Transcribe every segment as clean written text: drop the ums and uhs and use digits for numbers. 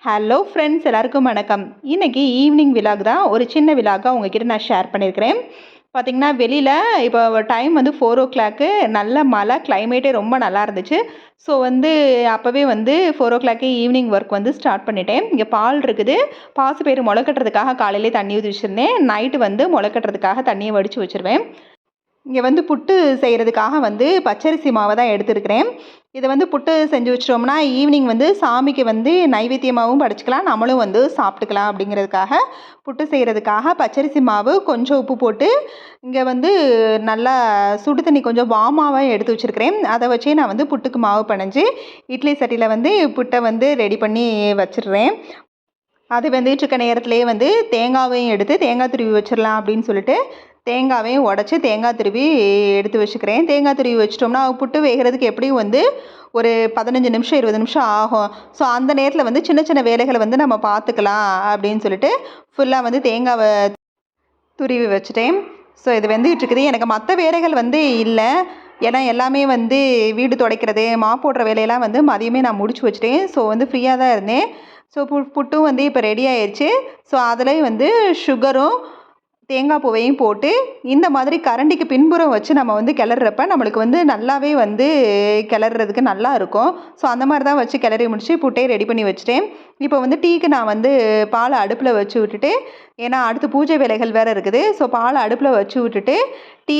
Hello friends, எல்லாருக்கும் வணக்கம். இன்றைக்கி ஈவினிங் விலாக் தான், ஒரு சின்ன விலாகாக உங்ககிட்ட நான் ஷேர் பண்ணியிருக்கிறேன். பார்த்திங்கன்னா வெளியில் இப்போ டைம் வந்து 4:00 நல்ல மழை, கிளைமேட்டே ரொம்ப நல்லா இருந்துச்சு. ஸோ அப்போவே 4:00 ஈவினிங் ஒர்க் ஸ்டார்ட் பண்ணிட்டேன். இங்கே பால் இருக்குது, பாசிப்பயிறு முளை கட்டுறதுக்காக காலையிலே தண்ணி ஊற்றி வச்சுருந்தேன். நைட்டு முளை கட்டுறதுக்காக தண்ணியை வடித்து வச்சுருவேன். இங்கே புட்டு செய்கிறதுக்காக பச்சரிசி மாவை தான் எடுத்துருக்கிறேன். இதை புட்டு செஞ்சு வச்சிட்டோம்னா ஈவினிங் சாமிக்கு நைவேத்தியமாகவும் படைச்சிக்கலாம், நம்மளும் சாப்பிட்டுக்கலாம். அப்படிங்கிறதுக்காக புட்டு செய்கிறதுக்காக பச்சரிசி மாவு கொஞ்சம் உப்பு போட்டு இங்கே நல்லா சுடு தண்ணி கொஞ்சம் வாமாவாக எடுத்து வச்சுருக்கிறேன். அதை வச்சே நான் புட்டுக்கு மாவு பிணைஞ்சு இட்லி சட்டியில் புட்டை ரெடி பண்ணி வச்சிடுறேன். அது இருக்க நேரத்துலேயே தேங்காவையும் எடுத்து தேங்காய் துருவி வச்சிடலாம் அப்படின்னு சொல்லிட்டு தேங்காவையும் உடச்சி தேங்காய் துருவி எடுத்து வச்சுக்கிறேன். தேங்காய் துருவி வச்சிட்டோம்னா புட்டு வேகிறதுக்கு எப்படியும் ஒரு 15 நிமிஷம் 20 நிமிஷம் ஆகும். ஸோ அந்த நேரத்தில் சின்ன சின்ன வேலைகளை நம்ம பார்த்துக்கலாம் அப்படின்னு சொல்லிட்டு ஃபுல்லாக தேங்காவை துருவி வச்சுட்டேன். ஸோ இது வெந்துகிட்ருக்குது. எனக்கு மற்ற வேலைகள் இல்லை, ஏன்னா எல்லாமே வீடு துடைக்கிறது போடுற வேலையெல்லாம் மதியமே நான் முடிச்சு வச்சுட்டேன். ஸோ ஃப்ரீயாக தான் இருந்தேன். ஸோ புட்டும் இப்போ ரெடி ஆயிடுச்சு. ஸோ அதுலேயும் சுகரும் தேங்காய் பூவையும் போட்டு இந்த மாதிரி கரண்டிக்கு பின்புறம் வச்சு நம்ம கிளறப்ப நம்மளுக்கு நல்லாவே கிளறதுக்கு நல்லா இருக்கும். ஸோ அந்த மாதிரி தான் வச்சு கிளறி முடிச்சு புட்டையை ரெடி பண்ணி வச்சுட்டேன். இப்போ டீக்கு நான் பாலை அடுப்பில் வச்சு விட்டுட்டு, ஏன்னா அடுத்து பூஜை வேலைகள் வேறு இருக்குது. ஸோ பாலை அடுப்பில் வச்சு விட்டுட்டு டீ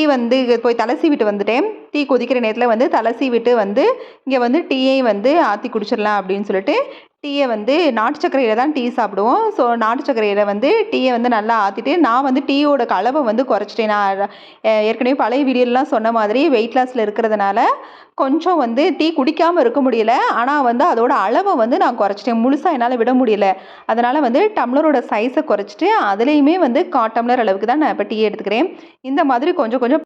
போய் தலசி விட்டு வந்துட்டேன். டீ கொதிக்கிற நேரத்தில் தலசி விட்டு இங்கே டீயை ஆற்றி குடிச்சிடலாம் அப்படின்னு சொல்லிட்டு டீயை நாட்டு சர்க்கரையில் தான் டீ சாப்பிடுவோம். ஸோ நாட்டு சர்க்கரையில் டீயை நல்லா ஆற்றிட்டு நான் டீயோட அளவை குறைச்சிட்டேன். நான் ஏற்கனவே பழைய வீடியோலாம் சொன்ன மாதிரி வெயிட் லாஸில் இருக்கிறதுனால கொஞ்சம் டீ குடிக்காமல் இருக்க முடியல. ஆனால் அதோட அளவை நான் குறைச்சிட்டேன். முழுசாக என்னால் விட முடியல. அதனால் டம்ளரோட சைஸை குறைச்சிட்டு அதுலேயுமே 1/4 டம்ளர் அளவுக்கு தான் நான் இப்போ டீ எடுத்துக்கிறேன். இந்த மாதிரி கொஞ்சம் கொஞ்சம்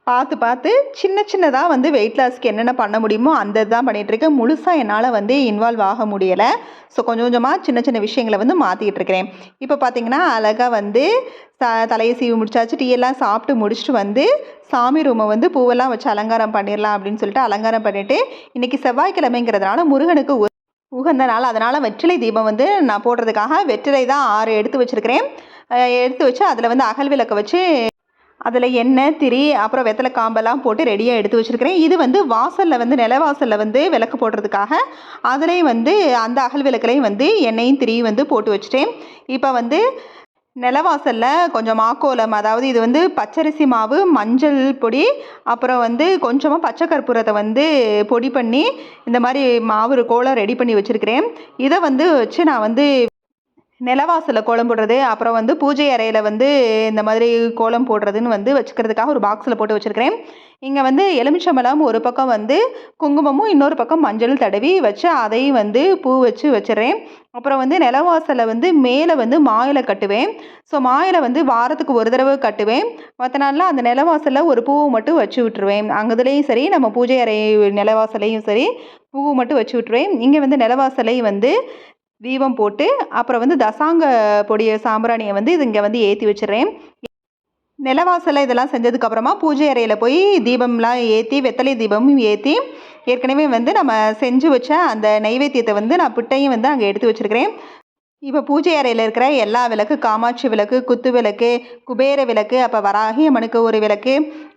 பார்த்து சின்ன சின்னதாக வெயிட் லாஸ்க்கு என்னென்ன பண்ண முடியுமோ அந்த தான் பண்ணிகிட்ருக்கேன். முழுசாக என்னால் சால்வ் ஆக முடியலை. ஸோ கொஞ்சம் கொஞ்சமாக சின்ன சின்ன விஷயங்களை மாற்றிக்கிட்டு இருக்கிறேன். இப்போ பார்த்திங்கன்னா அழகாக தலையை சீவி முடிச்சாச்சு. டீ எல்லாம் சாப்பிட்டு முடிச்சுட்டு சாமி ரூமை பூவெல்லாம் வச்சு அலங்காரம் பண்ணிடலாம் அப்படின்னு சொல்லிட்டு அலங்காரம் பண்ணிவிட்டு, இன்றைக்கி செவ்வாய்க்கிழமைங்கிறதுனால முருகனுக்கு உகந்த நாள், அதனால் வெற்றிலை தீபம் நான் போடுறதுக்காக வெற்றிலை தான் 6 எடுத்து வச்சுருக்கிறேன். எடுத்து வச்சு அதில் அகல் விளக்கை வச்சு அதில் எண்ணெய் திரி அப்புறம் வெத்தலை காம்பெல்லாம் போட்டு ரெடியாக எடுத்து வச்சுருக்கிறேன். இது வாசலில் நிலவாசலில் விளக்கு போடுறதுக்காக அதுலேயும் அந்த அகல் விளக்குலையும் எண்ணெயும் திரியும் போட்டு வச்சுட்டேன். இப்போ நிலவாசலில் கொஞ்சம் மாக்கோலம், அதாவது இது பச்சரிசி மாவு, மஞ்சள் பொடி, அப்புறம் கொஞ்சமாக பச்சை கற்பூரத்தை பொடி பண்ணி இந்த மாதிரி மாவு கோலம் ரெடி பண்ணி வச்சுருக்கிறேன். இதை வச்சு நான் நிலவாசலில் கோலம் போடுறது, அப்புறம் பூஜை அறையில் இந்த மாதிரி கோலம் போடுறதுன்னு வச்சுக்கிறதுக்காக ஒரு பாக்ஸில் போட்டு வச்சுருக்கிறேன். இங்கே எலுமிச்சம்பழம் ஒரு பக்கம் குங்குமமும் இன்னொரு பக்கம் மஞ்சள் தடவி வச்சு அதையும் பூ வச்சு வச்சிடுறேன். அப்புறம் நிலவாசலில் மேலே மாயிலை கட்டுவேன். ஸோ மாயிலை வாரத்துக்கு ஒரு தடவை கட்டுவேன். மற்ற நாளில் அந்த நிலவாசலில் ஒரு பூவை மட்டும் வச்சு விட்டுருவேன். அங்கதுலேயும் சரி, நம்ம பூஜை அறை நிலவாசலையும் சரி பூவை மட்டும் வச்சு விட்டுருவேன். இங்கே நிலவாசலையும் தீபம் போட்டு அப்புறம் தசாங்க பொடிய சாம்பிராணியை இது இங்கே ஏற்றி வச்சிடுறேன். நிலவாசலில் இதெல்லாம் செஞ்சதுக்கப்புறமா பூஜை அறையில் போய் தீபம்லாம் ஏற்றி வெத்தலை தீபமும் ஏற்றி ஏற்கனவே நம்ம செஞ்சு வச்ச அந்த நைவேத்தியத்தை நான் புட்டையும் அங்கே எடுத்து வச்சுருக்கிறேன். இப்போ பூஜை அறையில் இருக்கிற எல்லா விளக்கு, காமாட்சி விளக்கு, குத்து விளக்கு, குபேர விளக்கு, அப்போ வராகி அம்மனுக்கு ஒரு விளக்கு,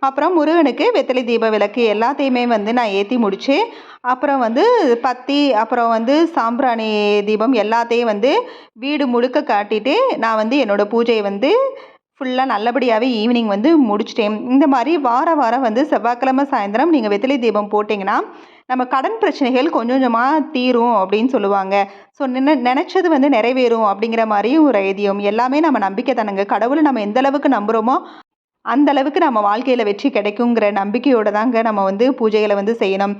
அப்புறம் முருகனுக்கு வெத்தலை தீப விளக்கு எல்லாத்தையுமே நான் ஏற்றி முடித்து அப்புறம் பத்தி அப்புறம் சாம்பிராணி தீபம் எல்லாத்தையும் வீடு முழுக்க காட்டிட்டு நான் என்னோடய பூஜையை ஃபுல்லாக நல்லபடியாகவே ஈவினிங் முடிச்சிட்டேன். இந்த மாதிரி வாரம் செவ்வாய்க்கிழமை சாயந்தரம் நீங்கள் வெத்தலை தீபம் போட்டிங்கன்னா நம்ம கடன் பிரச்சனைகள் கொஞ்சம் கொஞ்சமாக தீரும் அப்படின்னு சொல்லுவாங்க. ஸோ நினச்சது நிறைவேறும் அப்படிங்கிற மாதிரி ஒரு ஐதீகம். எல்லாமே நம்ம நம்பிக்கை தானுங்க. கடவுளை நம்ம எந்த அளவுக்கு நம்புகிறோமோ அந்த அளவுக்கு நம்ம வாழ்க்கையில் வெற்றி கிடைக்குங்கிற நம்பிக்கையோடு தாங்க நம்ம பூஜைகளை செய்யணும்.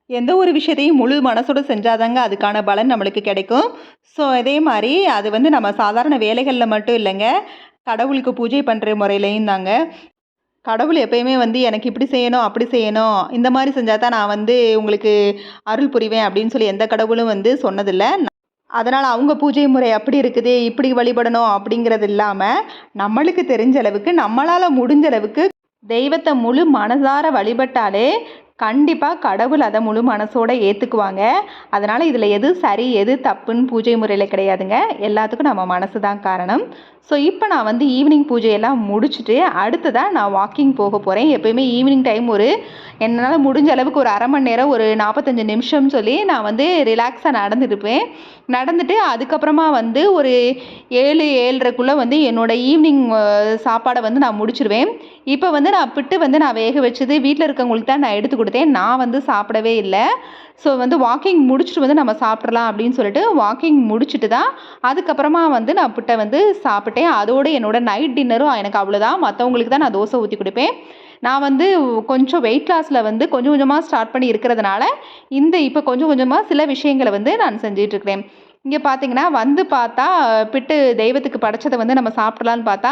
எந்த ஒரு விஷயத்தையும் முழு மனசோடு செஞ்சாதாங்க அதுக்கான பலன் நம்மளுக்கு கிடைக்கும். ஸோ இதே மாதிரி அது நம்ம சாதாரண வேலைகளில் மட்டும் இல்லைங்க, கடவுளுக்கு பூஜை பண்ணுற முறையிலையும் தாங்க. கடவுள் எப்பயுமே எனக்கு இப்படி செய்யணும் அப்படி செய்யணும், இந்த மாதிரி செஞ்சால் தான் நான் உங்களுக்கு அருள் புரிவேன் அப்படின்னு சொல்லி எந்த கடவுளும் சொன்னதில்லை. அதனால் அவங்க பூஜை முறை அப்படி இருக்குது, இப்படி வழிபடணும் அப்படிங்கிறது இல்லாமல் நம்மளுக்கு தெரிஞ்ச அளவுக்கு நம்மளால் முடிஞ்ச அளவுக்கு தெய்வத்தை முழு மனதார வழிபட்டாலே கண்டிப்பாக கடவுள் அதை முழு மனசோட ஏற்றுக்குவாங்க. அதனால் இதில் எது சரி எது தப்புன்னு பூஜை முறையில் கிடையாதுங்க. எல்லாத்துக்கும் நம்ம மனசு தான் காரணம். ஸோ இப்போ நான் வந்து ஈவினிங் பூஜையெல்லாம் முடிச்சுட்டு அடுத்ததாக நான் வாக்கிங் போக போகிறேன். எப்போயுமே ஈவினிங் டைம் என்னால் முடிஞ்ச அளவுக்கு ஒரு அரை மணி நேரம் ஒரு 45 நிமிஷம் சொல்லி நான் வந்து ரிலாக்ஸாக நடந்துருப்பேன். நடந்துட்டு அதுக்கப்புறமா வந்து ஒரு 7 7:30க்குள்ளே வந்து என்னோடய ஈவினிங் சாப்பாடை வந்து நான் முடிச்சிருவேன். இப்போ வந்து நான் பிட்டு வந்து நான் வேக வச்சது வீட்டில் இருக்கவங்களுக்கு தான் நான் எடுத்து கொடுத்தேன். நான் வந்து சாப்பிடவே இல்லை. ஸோ வந்து வாக்கிங் முடிச்சுட்டு வந்து நம்ம சாப்பிட்றலாம் அப்படின்னு சொல்லிட்டு வாக்கிங் முடிச்சுட்டு தான் அதுக்கப்புறமா வந்து நான் புட்டை வந்து சாப்பிட்டேன். அதோடு என்னோடய நைட் டின்னரும் எனக்கு அவ்வளோதான். மற்றவங்களுக்கு தான் நான் தோசை ஊற்றி கொடுப்பேன். நான் வந்து கொஞ்சம் வெயிட் லாஸில் வந்து கொஞ்சம் கொஞ்சமாக ஸ்டார்ட் பண்ணி இருக்கிறதுனால இப்போ கொஞ்சம் கொஞ்சமாக சில விஷயங்களை வந்து நான் செஞ்சிட்ருக்கிறேன். இங்கே பார்த்தீங்கன்னா வந்து பார்த்தா பிட்டு தெய்வத்துக்கு படைச்சதை வந்து நம்ம சாப்பிட்றலான்னு பார்த்தா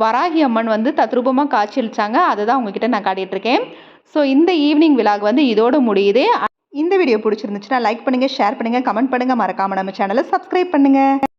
வராகி அம்மன் வந்து தத்ரூபமாக காட்சியளிச்சாங்க. அதை தான் உங்ககிட்ட நான் காட்டிகிட்ருக்கேன். ஸோ இந்த ஈவினிங் விலாக் வந்து இதோடு முடியுது. இந்த வீடியோ பிடிச்சிருந்துச்சுன்னா லைக் பண்ணுங்கள், ஷேர் பண்ணுங்கள், கமெண்ட் பண்ணுங்கள். மறக்காமல் நம்ம சேனலை சப்ஸ்கிரைப் பண்ணுங்கள்.